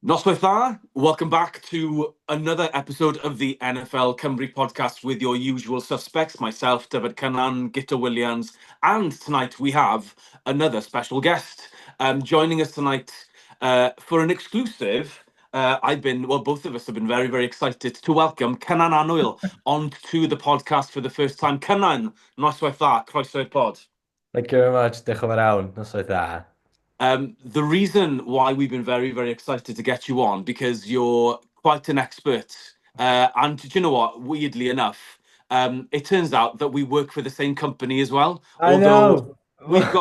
Noswaith dda, welcome back to another episode of the NFL Cymru Podcast with your usual suspects, myself, Dyfed Cynan Guto, and tonight we have another special guest joining us tonight for an exclusive. Both of us have been very, very excited to welcome Cynan Anwyl onto the podcast for the first time. Cynan, noswaith dda, croeso i'r pod. Thank you very much. Diolch yn fawr iawn. Noswaith dda. The reason why we've been very, very excited to get you on, because you're quite an expert. And do you know what? Weirdly enough, it turns out that we work for the same company as well. I Although know. we've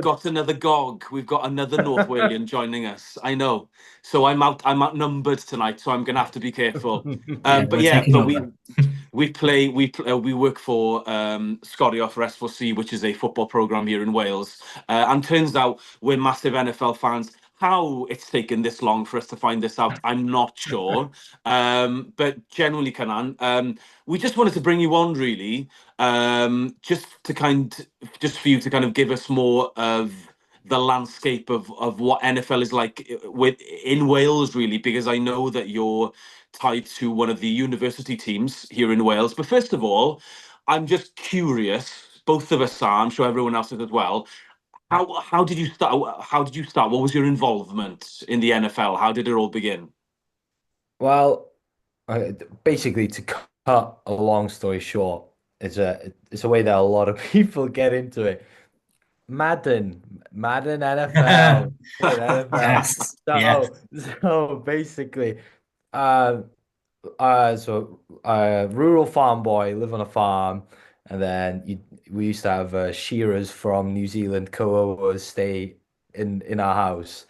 got another GOG, we've got another North Walian joining us. I know. So I'm outnumbered tonight, so I'm gonna have to be careful. But yeah, but we work for Sgorio for S4C, which is a football program here in Wales. And turns out we're massive NFL fans. How it's taken this long for us to find this out, I'm not sure. But generally, Cynan, we just wanted to bring you on, really, just for you to kind of give us more of the landscape of what NFL is like in Wales, really, because I know that you're tied to one of the university teams here in Wales. But first of all, I'm just curious. Both of us are. I'm sure everyone else is as well. How did you start? How did you start? What was your involvement in the NFL? How did it all begin? Well, basically, to cut a long story short, it's a way that a lot of people get into it. Madden NFL, NFL. Yes, yes. So basically, uh, rural farm boy, live on a farm, and then we used to have shearers from New Zealand co stay in our house,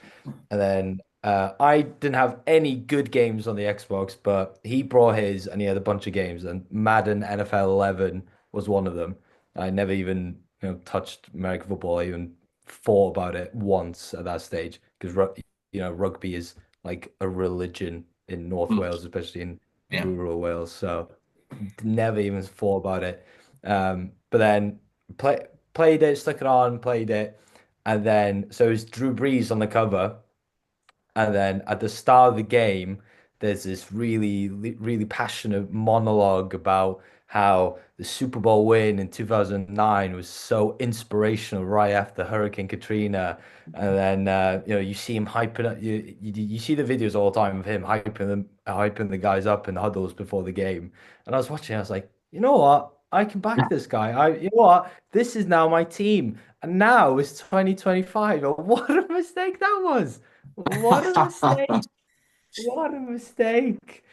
and then I didn't have any good games on the Xbox, but he brought his, and he had a bunch of games, and Madden NFL 11 was one of them. I never even touched American football. I even thought about it once at that stage because rugby is like a religion in North Mm. Wales, especially in Yeah. rural Wales. So never even thought about it. But then played it, stuck it on, played it, and then so it was Drew Brees on the cover, and then at the start of the game, there's this really passionate monologue about how the Super Bowl win in 2009 was so inspirational right after Hurricane Katrina. And then you see him hyping up you see the videos all the time of him hyping the guys up in the huddles before the game. And I was watching, I was like, you know what? I can back this guy. You know what? This is now my team. And now it's 2025. What a mistake that was. What a mistake. What a mistake.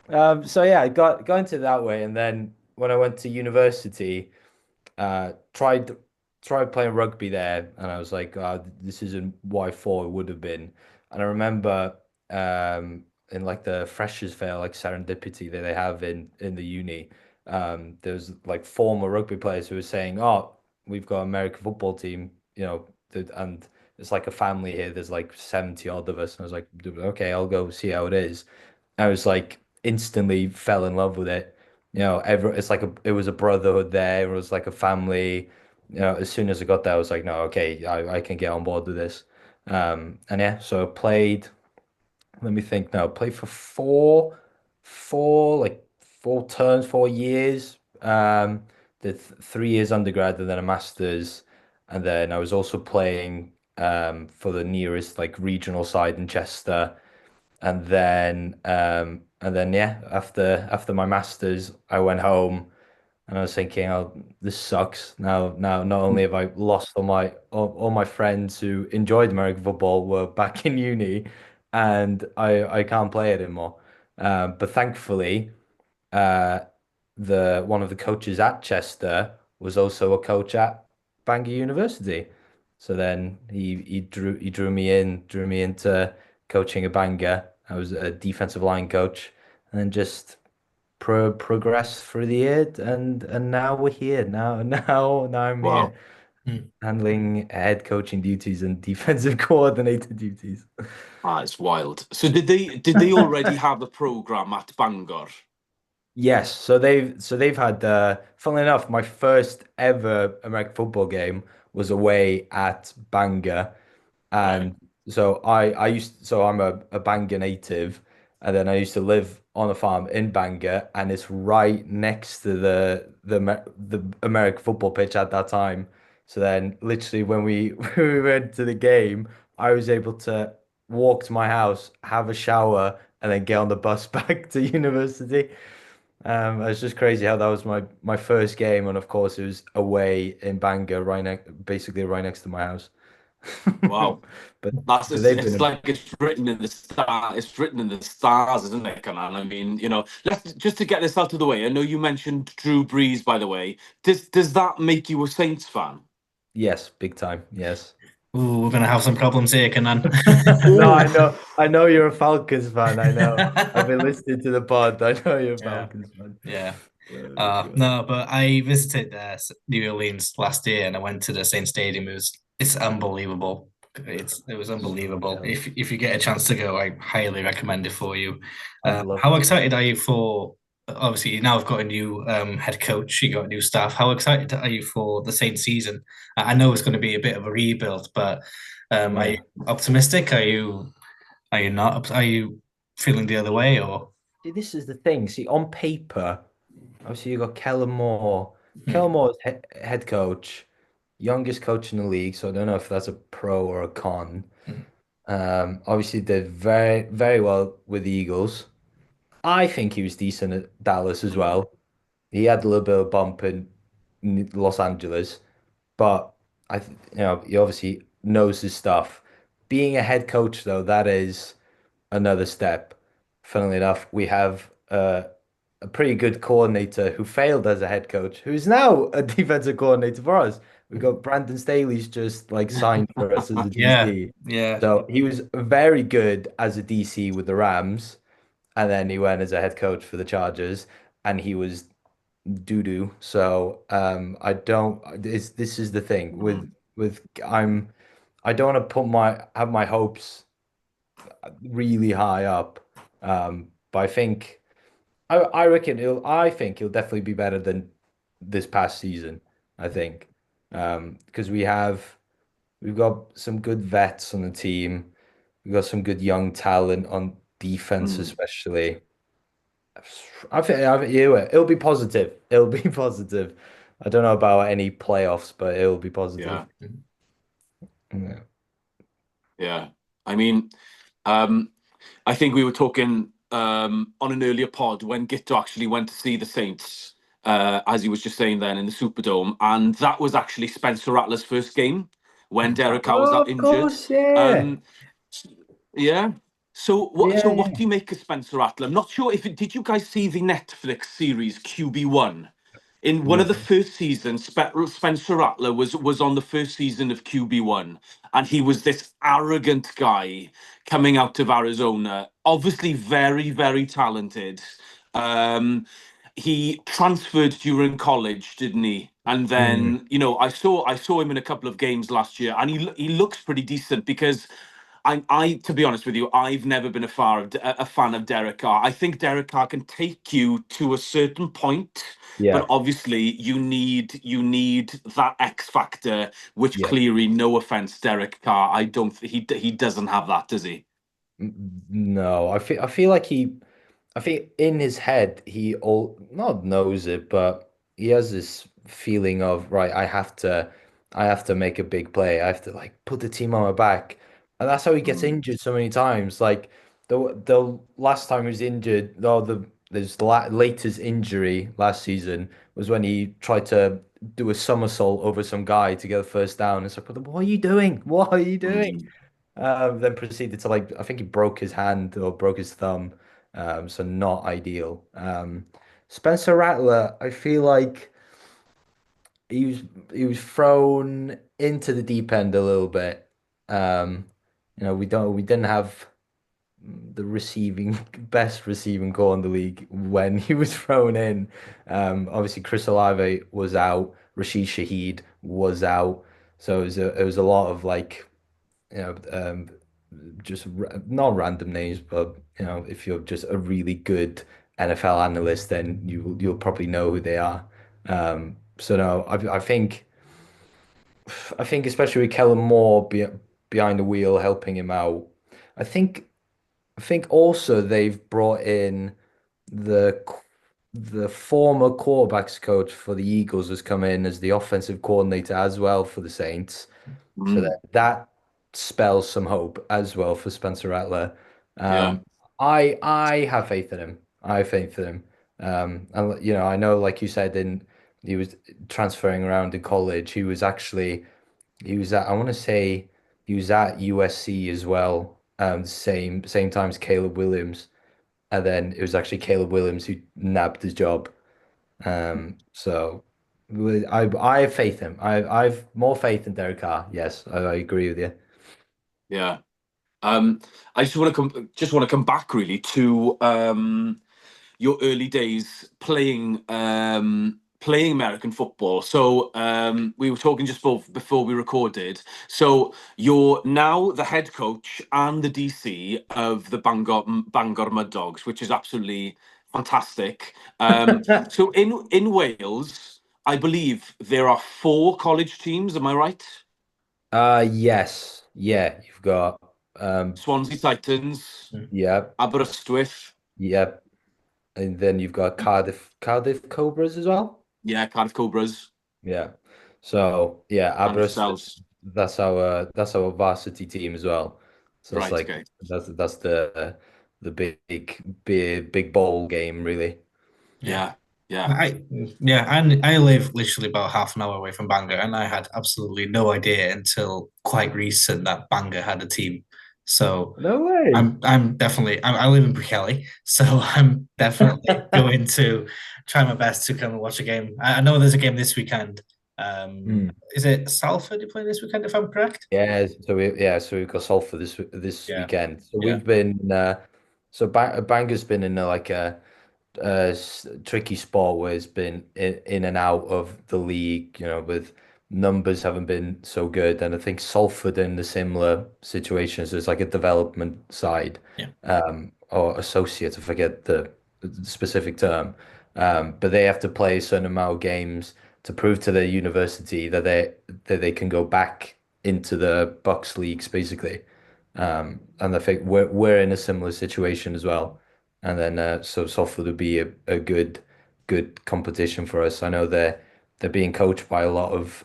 So yeah, I got into it that way, and then when I went to university, tried playing rugby there, and I was like, this isn't what I thought it would have been. And I remember in like the freshers fair, like serendipity that they have in the uni, there was like former rugby players who were saying, "Oh, we've got an American football team, and it's like a family here. There's like 70 odd of us." And I was like, "Okay, I'll go see how it is." I was like instantly fell in love with it. It's like it was a brotherhood there. It was like a family. As soon as I got there, I was like, no, okay, I can get on board with this. And yeah, so I played. Let me think now. Played for like 4 terms, 4 years. Did 3 years undergrad and then a master's, and then I was also playing for the nearest like regional side in Chester. And then yeah, after my masters, I went home and I was thinking, oh, this sucks. Now not only have I lost all my friends who enjoyed American football were back in uni, and I can't play it anymore. But thankfully, uh, the one of the coaches at Chester was also a coach at Bangor University. So then he drew me into coaching at Bangor. I was a defensive line coach, and then just progressed through the year, and now we're here. Now I'm here Wow. Mm. handling head coaching duties and defensive coordinator duties. Ah, it's wild. So did they already have a program at Bangor? Yes, so they've had funnily enough, my first ever American football game was away at Bangor, Right. and So I'm a Bangor native, and then I used to live on a farm in Bangor, and it's right next to the American football pitch at that time. So then, literally, when we when we went to the game, I was able to walk to my house, have a shower, and then get on the bus back to university. It's just crazy how that was my first game, and of course, it was away in Bangor, basically right next to my house. Wow. But That's they've it's been. like it's written in the star. It's written in the stars, isn't it, Canan? I mean, let's just to get this out of the way. I know you mentioned Drew Brees, by the way. Does that make you a Saints fan? Yes, big time. Yes. Ooh, we're gonna have some problems here, Canan. No, Ooh. I know you're a Falcons fan. I know. I've been listening to the pod. I know you're a Yeah, Falcons fan. yeah. God. No, but I visited New Orleans last year, and I went to the same stadium. It's unbelievable. It was So unbelievable. jealous. If you get a chance to go, I highly recommend it for you. I'd love How to. excited are you for? Obviously, you now have got a new head coach. You got new staff. How excited are you for the same season? I know it's going to be a bit of a rebuild, but are you Yeah. optimistic? Are you not? Are you feeling the other way or? See, this is the thing. See, on paper, obviously you got Kellen Moore. Hmm. Kellen Moore is head coach, youngest coach in the league. So I don't know if that's a pro or a con. Hmm. Obviously did very, very well with the Eagles. I think he was decent at Dallas as Mm, well. He had a little bit of bump in Los Angeles, but he obviously knows his stuff. Being a head coach, though, that is another step. Funnily enough, we have a pretty good coordinator who failed as a head coach, who's now a defensive coordinator for us. We got Brandon Staley's just like signed for us as a Yeah, DC. yeah. So he was very good as a DC with the Rams, and then he went as a head coach for the Chargers, and he was doo doo. So I don't. This is the thing mm, with I don't want to have my hopes really high up. But I reckon I think he'll definitely be better than this past season. I think because we've got some good vets on the team. We've got some good young talent on defense, mm. especially. It'll be positive. It'll be positive. I don't know about any playoffs, but it'll be positive. Yeah, Yeah. yeah. I mean, um, I think we were talking on an earlier pod when Guto actually went to see the Saints, as he was just saying then in the Superdome, and that was actually Spencer Rattler's first game when Derek Carr was Oh, out of injured. course, yeah. Um, yeah. So what? So Yeah, what yeah. do you make of Spencer Rattler? I'm not sure if did you guys see the Netflix series QB1? In one of the No. first seasons, Spencer Rattler was on the first season of QB1, and he was this arrogant guy coming out of Arizona, obviously very, very talented. Um, he transferred during college, didn't he? And Mm, then, I saw him in a couple of games last year, and he looks pretty decent because to be honest with you, I've never been a fan of Derek Carr. I think Derek Carr can take you to a certain point, but yeah, obviously you need that X factor, which yeah. clearly, no offense, Derek Carr, I don't he doesn't have that, does he? No, I feel like I think in his head he all not knows it, but he has this feeling of right, I have to make a big play. I have to like put the team on my back. And that's how he gets Mm, injured so many times. Like the last time he was injured, no, there's the latest injury last season was when he tried to do a somersault over some guy to get the first down. It's like, what are you doing? What are you doing? mm, Then proceeded to like I think he broke his hand or broke his thumb. So not ideal. Spencer Rattler, I feel like he was he was thrown into the deep end a little bit. Um, we didn't have the receiving best receiving core in the league when he was thrown in. Obviously Chris Olave was out, Rashid Shaheed was out, so it was a lot of like you know, just not random names, but if you're just a really good NFL analyst, then you'll probably know who they are. So no, I think especially with Kellen Moore behind the wheel, helping him out. I think I think also they've brought in the the former quarterbacks coach for the Eagles has come in as the offensive coordinator as well for the Saints. So Mm, that spells some hope as well for Spencer Rattler. yeah. I have faith in him. I have faith in him. And I know, like you said, he was transferring around in college. He was at I want to say he was at USC as well. Same time as Caleb Williams, and then it was actually Caleb Williams who nabbed his job. So I have faith in him. I've more faith in Derek Carr. Yes, I agree with you. Yeah. I just want to come back really to your early days playing American football. So we were talking just before we recorded. So you're now the head coach and the DC of the Bangor Muddogs, which is absolutely fantastic. So in Wales, I believe there are 4 college teams. Am I right? Yes. Yeah, you've got Swansea Titans, yeah, Aberystwyth, yeah, and then you've got Cardiff Cobras as well. yeah, Cardiff Cobras, Yeah. So yeah, and Aberystwyth, yourselves. that's our varsity team as well. So it's Right, like okay. that's the big bowl game really. Yeah. Yeah, yeah. I live literally about half an hour away from Bangor, and I had absolutely no idea until quite recent that Bangor had a team. So No way. I'm definitely I live in Pwllheli, so I'm definitely going to try my best to come and watch a game. I know there's a game this weekend. Hmm. Is it Salford you play this weekend, if I'm correct? So we've got Salford this Yeah, weekend. So yeah, we've been Bangor's been in like a tricky spot where it's been in and out of the league, with numbers haven't been so good. And I think Salford in the similar situation. So it's like a development side, yeah, or associate, I forget the specific term. But they have to play a certain amount of games to prove to their university that they can go back into the Bucks leagues, basically. And I think we're in a similar situation as well. And then so Salford would be a good competition for us. I know they're being coached by a lot of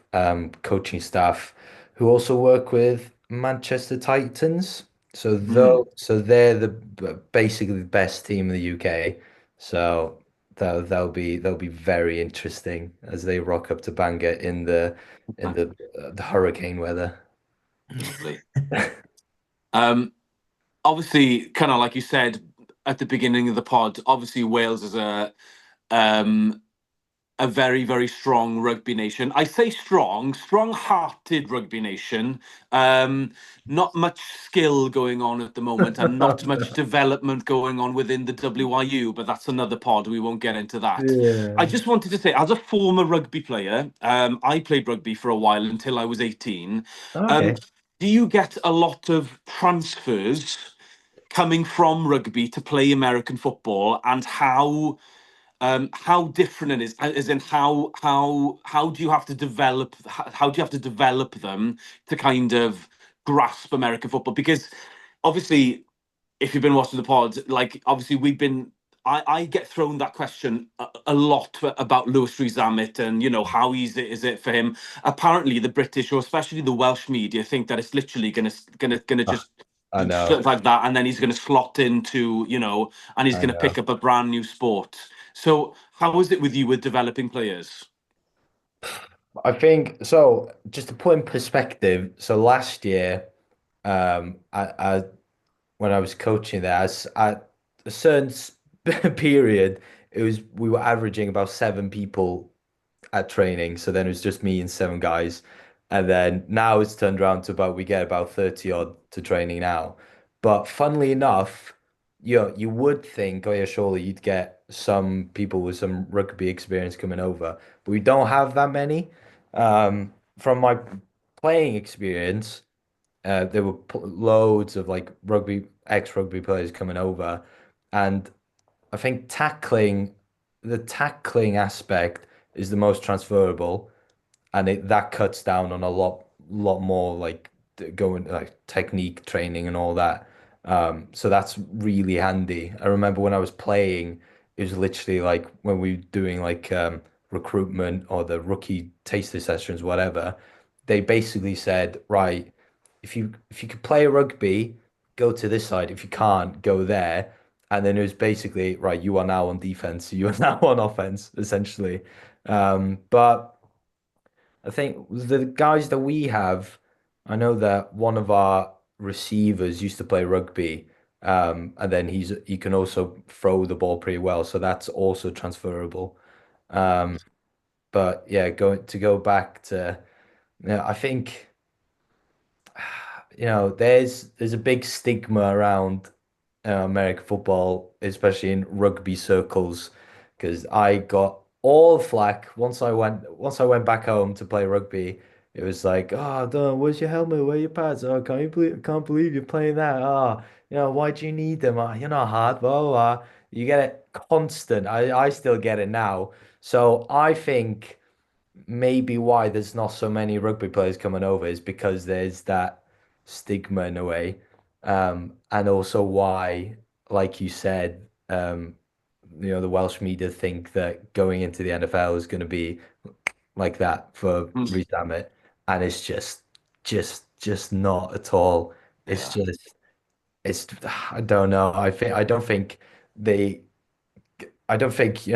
coaching staff who also work with Manchester Titans. Mm. So they're basically the best team in the UK. So that'll be very interesting as they rock up to Bangor in the hurricane weather. Lovely. Um, Obviously, kind of like you said at the beginning of the pod, obviously Wales is um, a very, very strong rugby nation. I say strong-hearted rugby nation. Not much skill going on at the moment and not much development going on within the WIU, but that's another pod. We won't get into that. I Yeah. just wanted to say, as a former rugby player, I played rugby for a while until I was 18. Um, Okay. do you get a lot of transfers coming from rugby to play American football, and how different it is, as in how do you have to develop how do you have to develop them to kind of grasp American football? Because obviously, if you've been watching the pod, like obviously we've been. I get thrown that question a lot about Louise Rees-Zammit, and how easy is it for him. Apparently, the British, or especially the Welsh media, think that it's literally gonna Ah, just I know. stuff like that, and then he's gonna slot into, and he's I gonna pick know. up a brand new sport. So, how is it with you with developing players? I think so. Just to put in perspective, so last year, I when I was coaching there, at a certain period, we were averaging about 7 people at training. So then it was just me and 7 guys. And then now it's turned around to we get about 30 odd to training now. But funnily enough, you would think, oh yeah, surely you'd get some people with some rugby experience coming over, but we don't have that many. From my playing experience, there were loads of like ex-rugby players coming over, and I think the tackling aspect is the most transferable, and that cuts down on a lot more like going like technique training and all that. So that's really handy. I remember when I was playing, it was literally like when we were doing like recruitment or the rookie taster sessions, whatever. They basically said, right, if you could play rugby, go to this side. If you can't, go there. And then it was basically, right, you are now on defense, you are now on offense, essentially. But I think the guys that we have, I know that one of our receivers used to play rugby, and then he can also throw the ball pretty well, so that's also transferable. Um, but yeah, go back to, I think there's a big stigma around American football, especially in rugby circles, because I got all flack once I went back home to play rugby. It was like, oh, Don, where's your helmet? Where are your pads? Oh, can't believe you're playing that. Oh, why do you need them? Oh, you're not hard, blah, blah, blah. You get it constant. I still get it now. So I think maybe why there's not so many rugby players coming over is because there's that stigma in a way. And also why, like you said, the Welsh media think that going into the NFL is going to be like that for Rees-Zammit, and it's just not at all. It's Yeah. just it's I don't know. I don't think they I don't think,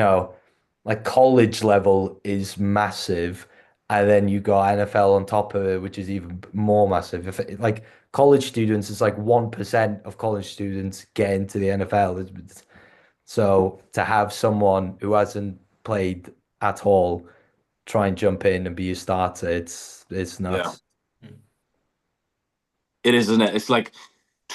like college level is massive, and then you got NFL on top of it, which is even more massive. Like college students, it's like 1% of college students get into the NFL. So to have someone who hasn't played at all try and jump in and be a starter, it's Yeah. nuts. It is, isn't it? It's like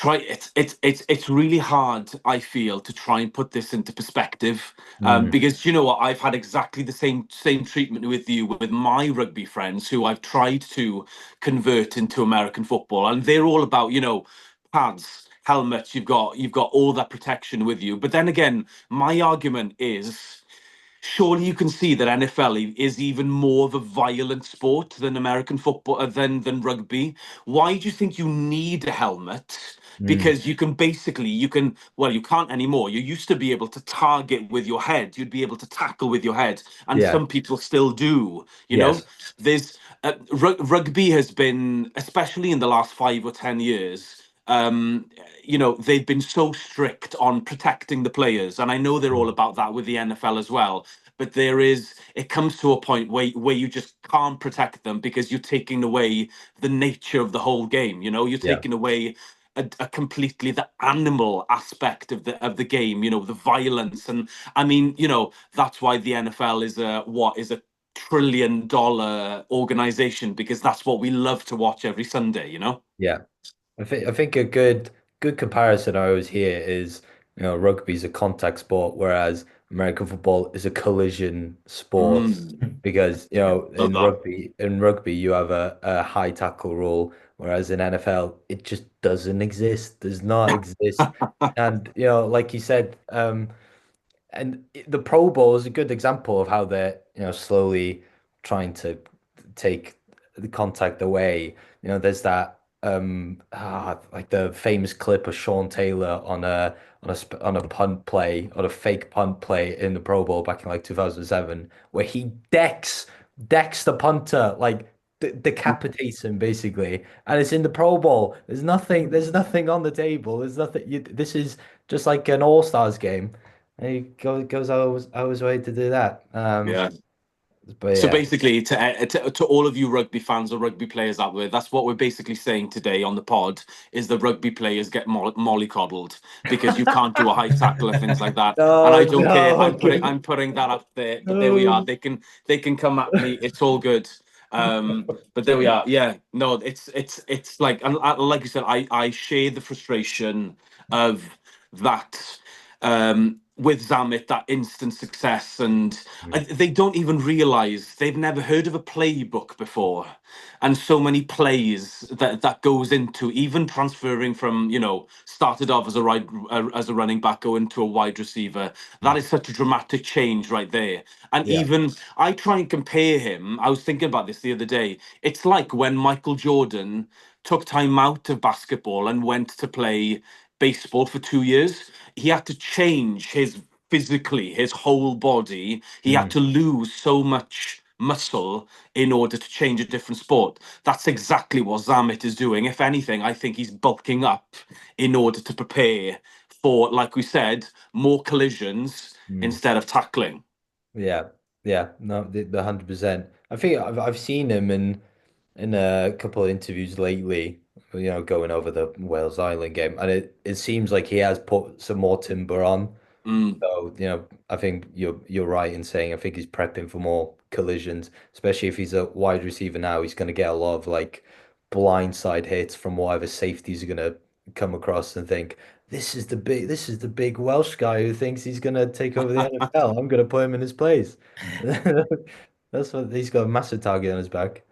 it's really hard, I feel, to try and put this into perspective. Mm, Because you know what, I've had exactly the same treatment with you with my rugby friends who I've tried to convert into American football, and they're all about, pads, helmets, you've got all that protection with you. But then again, my argument is, surely you can see that NFL is even more of a violent sport than American football, than rugby. Why do you think you need a helmet? mm, Because well, you can't anymore. You used to be able to target with your head. You'd be able to tackle with your head, and yeah. some people still do. Yes. There's rugby has been, especially in the last 5 or 10 years. They've been so strict on protecting the players, and I know they're all Mm, about that with the NFL as well. But it comes to a point where you just can't protect them because you're taking away the nature of the whole game. You're yeah. taking away a completely the animal aspect of the game. The violence, and I mean, that's why the NFL is a $1 trillion organization, because that's what we love to watch every Sunday. Yeah. I think a good comparison I always hear is, rugby is a contact sport, whereas American football is a collision sport Mm. because, Love in rugby you have a high tackle rule, whereas in NFL it just doesn't exist, does not exist. that. And like you said, and the Pro Bowl is a good example of how they're, slowly trying to take the contact away. There's that like the famous clip of Sean Taylor on a punt play, on a fake punt play in the Pro Bowl back in like 2007, where he decks the punter, like decapitates him basically, and it's in the Pro Bowl. There's nothing on the table. There's nothing. This is just like an All-Stars game. And he goes out of his way to do that. Yeah. But So yeah, basically, to all of you rugby fans or rugby players out there, that's what we're basically saying today on the pod, is the rugby players get mollycoddled because you can't do a high tackle and things like that. And no, I don't care. I'm no, putting I'm putting that out there. But there we are. no. They can come at me. It's all good. But there we are. Yeah. No, it's like, and like you said, I share the frustration of that. With Zammit, that instant success, and they don't even realize they've never heard of a playbook before, and so many plays that goes into even transferring from, started off as a running back going to a wide receiver. That is such a dramatic change right there. And Yeah. even I try and compare him. I was thinking about this the other day. It's like when Michael Jordan took time out of basketball and went to play baseball for 2 years. He had to change his whole body. He had to lose so much muscle in order to change a different sport. That's exactly what Zammit is doing. If anything, I think he's bulking up in order to prepare for, like we said, more collisions instead of tackling. Yeah, no, the 100%. I think I've seen him in a couple of interviews lately, going over the Wales Island game, and it seems like he has put some more timber on. So, I think you're right in saying I think he's prepping for more collisions, especially if he's a wide receiver now. He's going to get a lot of like blindside hits from whatever safeties are going to come across and think this is the big Welsh guy who thinks he's going to take over the NFL. I'm going to put him in his place. That's what he's got, a massive target on his back.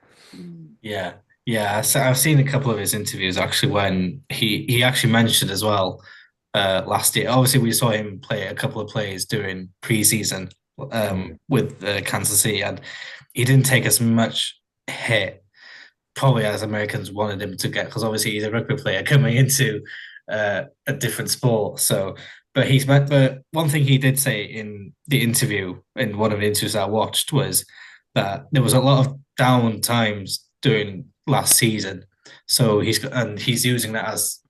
Yeah, yeah. So I've seen a couple of his interviews actually when he actually mentioned as well last year. Obviously, we saw him play a couple of plays during preseason with Kansas City, and he didn't take as much hit probably as Americans wanted him to get, because obviously he's a rugby player coming into a different sport. So, but one thing he did say in the interview, in one of the interviews I watched, was that there was a lot of down times during last season. So he's using that as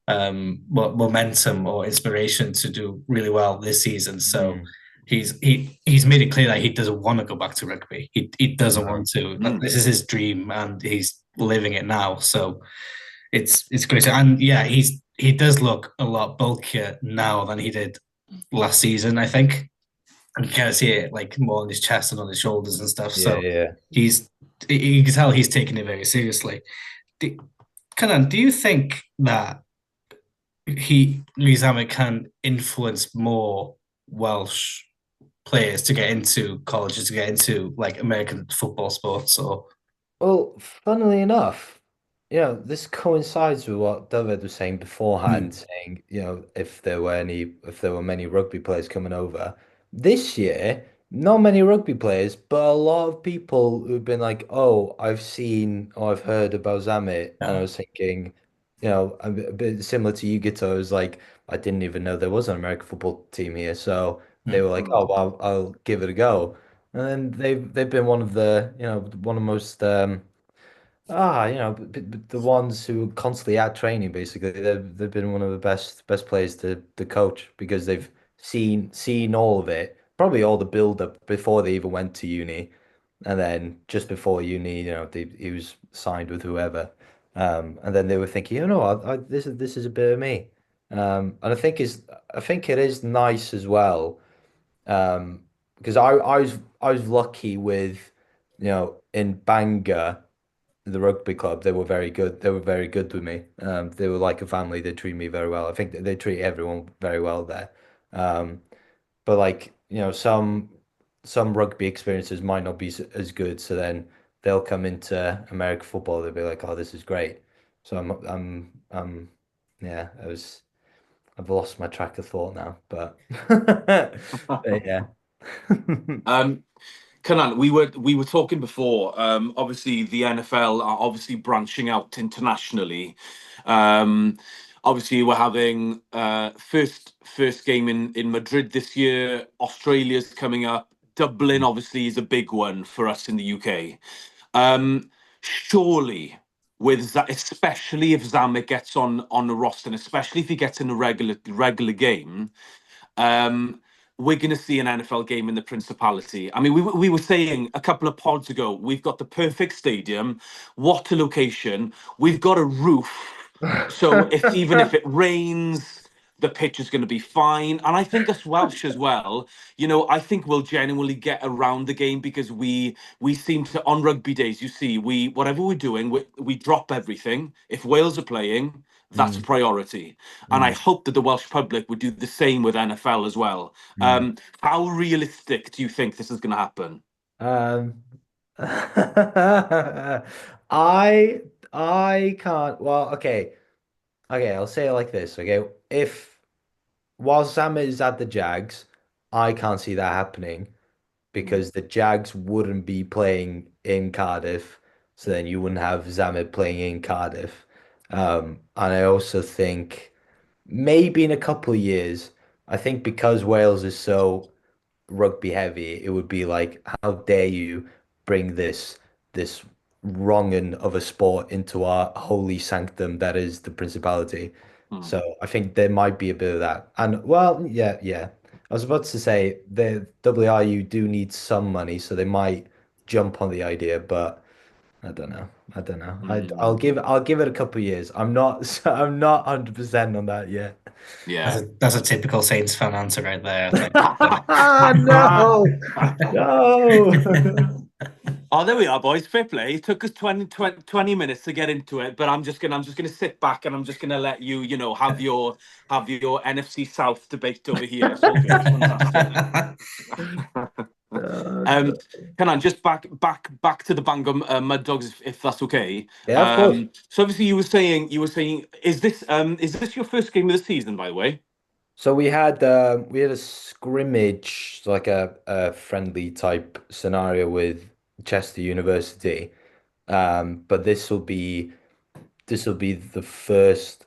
momentum or inspiration to do really well this season. So he's made it clear that he doesn't want to go back to rugby. He doesn't want to. This is his dream, and he's living it now. So it's great. And yeah, he does look a lot bulkier now than he did last season, I think. And you kind of see it like more on his chest and on his shoulders and stuff. So you can tell he's taking it very seriously. Do you think that Louise Rees-Zammit can influence more Welsh players to get into colleges, to get into like American football sports? Or Well, funnily enough, this coincides with what Dyfed was saying beforehand, saying, if there were many rugby players coming over this year, not many rugby players, but a lot of people who've been like, oh, I've seen or I've heard about Zammit, and I was thinking, a bit similar to you, Guto. It was like, I didn't even know there was an American football team here, so they were like, oh, well, I'll give it a go, and then they've been one of the one of the most the ones who are constantly at training, basically. They've been one of the best players to coach because they've seen all of it, probably all the build up before they even went to uni, and then just before uni, he was signed with whoever, and then they were thinking, this is a bit of me, and I think it is nice as well, because I was lucky with, in Bangor, the rugby club. They were very good. They were very good with me. They were like a family. They treat me very well. I think they treat everyone very well there. Um, but like, some rugby experiences might not be as good. So then they'll come into American football. They'll be like, "Oh, this is great." So yeah. I've lost my track of thought now, but yeah. Cynan, we were talking before. Obviously, the NFL are obviously branching out internationally. Obviously, we're having first game in Madrid this year. Australia's coming up. Dublin obviously is a big one for us in the UK. Surely, with that, especially if Zammit gets on the roster, and especially if he gets in a regular game. We're going to see an NFL game in the Principality. I mean, we were saying a couple of pods ago, we've got the perfect stadium. What a location. We've got a roof. So even if it rains, the pitch is going to be fine. And I think us Welsh as well, I think we'll genuinely get around the game because we seem to, on rugby days, you see, whatever we're doing, we drop everything. If Wales are playing, that's priority. And I hope that the Welsh public would do the same with NFL as well. How realistic do you think this is going to happen? I can't. Well, okay. I'll say it like this. Okay, while Sam is at the Jags, I can't see that happening because the Jags wouldn't be playing in Cardiff, so then you wouldn't have Zammit playing in Cardiff. And I also think maybe in a couple of years, I think because Wales is so rugby heavy, it would be like, how dare you bring this wronging of a sport into our holy sanctum that is the Principality. Hmm. So I think there might be a bit of that. And well, yeah, yeah. I was about to say the WRU do need some money, so they might jump on the idea, but I don't know. I don't know. I'll give it a couple of years. I'm not 100% on that yet. Yeah. That's a typical Saints fan answer right there, I think. No, no. Oh, there we are, boys. Fair play. It took us 20 minutes to get into it, but I'm just gonna sit back and I'm just gonna let you, have your NFC South debate over here. It's all good. Fantastic. No. Can I just back to the Bangor Muddogs, if that's okay? Yeah, of course. So obviously you were saying, is this your first game of the season, by the way? So we had a scrimmage, like a friendly type scenario with Chester University. But this will be the first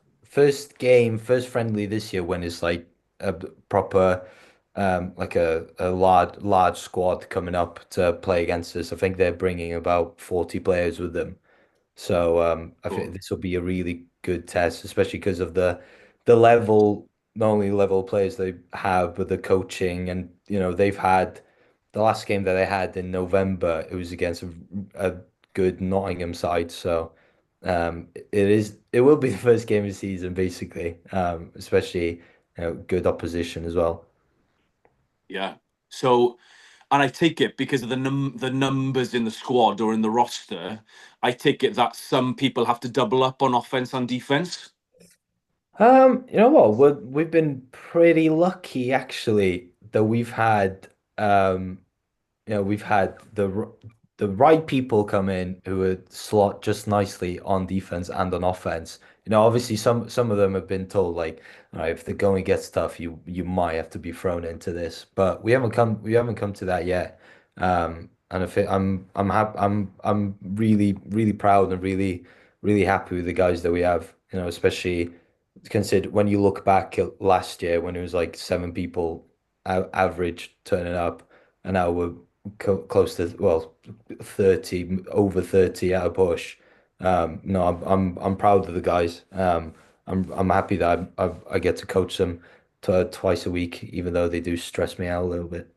game, first friendly this year when it's like a proper like a large squad coming up to play against us. I think they're bringing about 40 players with them. So I think Cool. this will be a really good test, especially because of the level, not only level of players they have, but the coaching, and they've had the last game that they had in November. It was against a good Nottingham side, so it will be the first game of the season, basically, especially good opposition as well. Yeah. So, and I take it because of the numbers in the squad or in the roster, I take it that some people have to double up on offense and defense. You know what? We've been pretty lucky actually that we've had the right people come in who would slot just nicely on defense and on offense. Obviously some of them have been told like, all right, if the going gets tough, you might have to be thrown into this, but we haven't come to that yet. And I think I'm really proud and really happy with the guys that we have. Especially consider when you look back at last year when it was like seven people average turning up, and now we're close to, well, 30, over 30 at a push. No, I'm proud of the guys. I'm happy that I get to coach them twice a week, even though they do stress me out a little bit.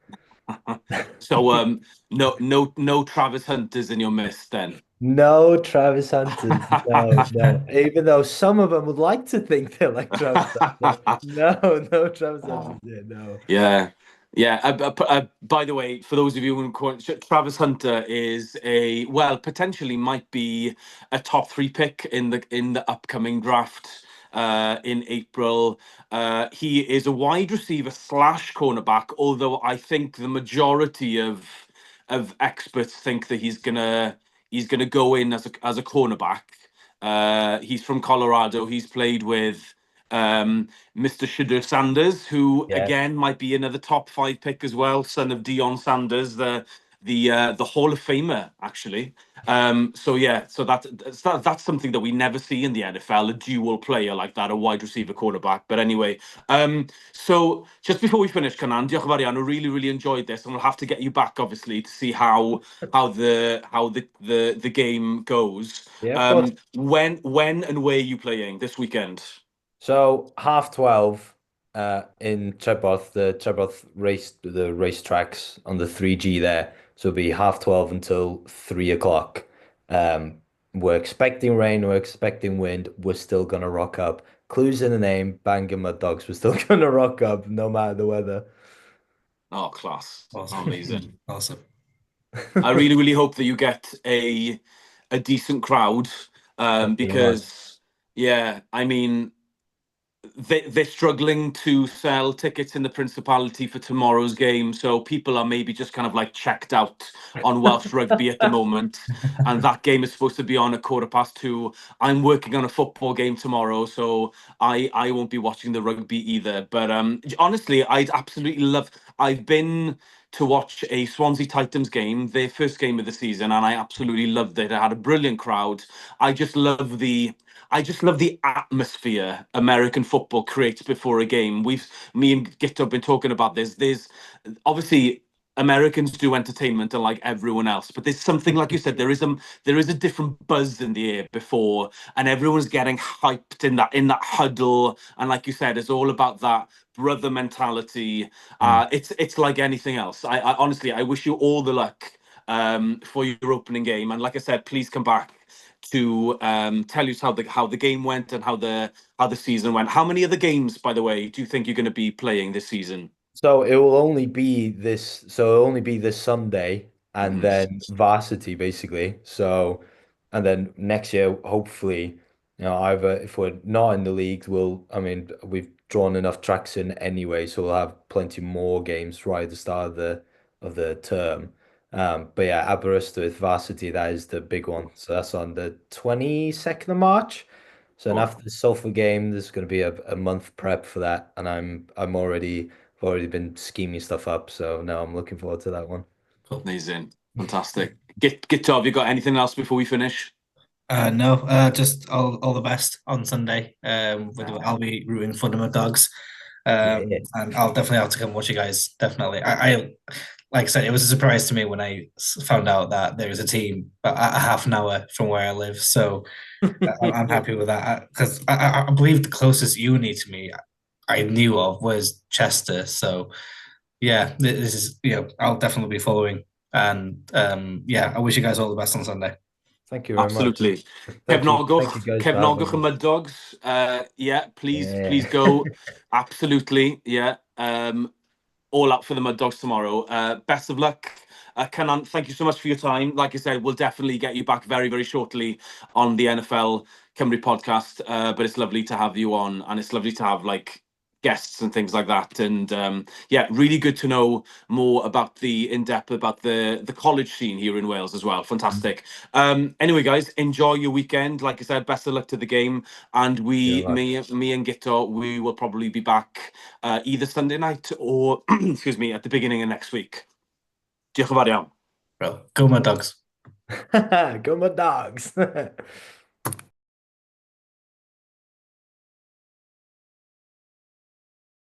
So, no Travis Hunters in your midst then. No Travis Hunters. No, no. Even though some of them would like to think they're like Travis Hunter. No, no Travis Hunters. Yeah, no. Yeah, yeah. By the way, for those of you who don't, Travis Hunter is potentially might be a top three pick in the upcoming draft in April. He is a wide receiver slash cornerback, although I think the majority of experts think that he's gonna go in as a cornerback. He's from Colorado. He's played with Mr. Shadur Sanders, who Yeah. again might be another top five pick as well, son of Deion Sanders, the Hall of Famer actually. So yeah, so that's something that we never see in the NFL, a dual player like that, a wide receiver quarterback. But anyway, so just before we finish, Canan, diolch yn fawr iawn. I really enjoyed this, and we'll have to get you back obviously to see how the game goes. Yeah, of course. When and where are you playing this weekend? So 12:30 in Treborth, the Treborth race tracks on the 3G there. So it'll be 12:30 until 3 o'clock. We're expecting rain, we're expecting wind, we're still gonna rock up. Clues in the name, Bangor Muddogs, we're still gonna rock up no matter the weather. Oh, class. Awesome. Amazing. Awesome. I really hope that you get a decent crowd, Hopefully not. because yeah, I mean they're struggling to sell tickets in the Principality for tomorrow's game, so people are maybe just kind of like checked out on Welsh rugby at the moment, and that game is supposed to be on at 2:15. I'm working on a football game tomorrow, so I won't be watching the rugby either. But honestly, I'd absolutely love. I've been to watch a Swansea Titans game, their first game of the season, and I absolutely loved it. It had a brilliant crowd. I just love the atmosphere American football creates before a game. Me and Gito have been talking about this. There's obviously Americans do entertainment like everyone else, but there's something, like you said, there is a different buzz in the air before, and everyone's getting hyped in that huddle. And like you said, it's all about that brother mentality. It's like anything else. I honestly, I wish you all the luck for your opening game. And like I said, please come back to tell us how the game went and how the season went. How many other games, by the way, do you think you're going to be playing this season? So it will only be this. So it'll only be this Sunday, and then varsity basically. So, and then next year, hopefully, either if we're not in the leagues, I mean, we've drawn enough tracks in anyway, so we'll have plenty more games right at the start of the term. But yeah, Aberystwyth varsity, that is the big one. So that's on the 22nd of March. So and after the Salford game, there's going to be a month prep for that, and I've already been scheming stuff up. So now I'm looking forward to that one. Amazing, fantastic. Get have you got anything else before we finish? No, just all the best on Sunday. I'll be rooting for the Muddogs, and I'll definitely have to come watch you guys. Definitely, I like I said, it was a surprise to me when I found out that there is a team a half an hour from where I live. So I'm happy with that because I believe the closest uni to me I knew of was Chester. So yeah, this is I'll definitely be following, and I wish you guys all the best on Sunday. Thank you very Absolutely. much. Kev Norgwch and Muddogs. Please go. Absolutely. Yeah. All out for the Muddogs tomorrow. Best of luck. Cynan, thank you so much for your time. Like I said, we'll definitely get you back very, very shortly on the NFL Cymru podcast. But it's lovely to have you on, and it's lovely to have guests and things like that. And really good to know more about in-depth about the college scene here in Wales as well. Fantastic. Anyway, guys, enjoy your weekend. Like I said, best of luck to the game. And me and Gito, we will probably be back either Sunday night or excuse me, at the beginning of next week. Diolch yn fawr iawn. Well, go Muddogs. Go Muddogs.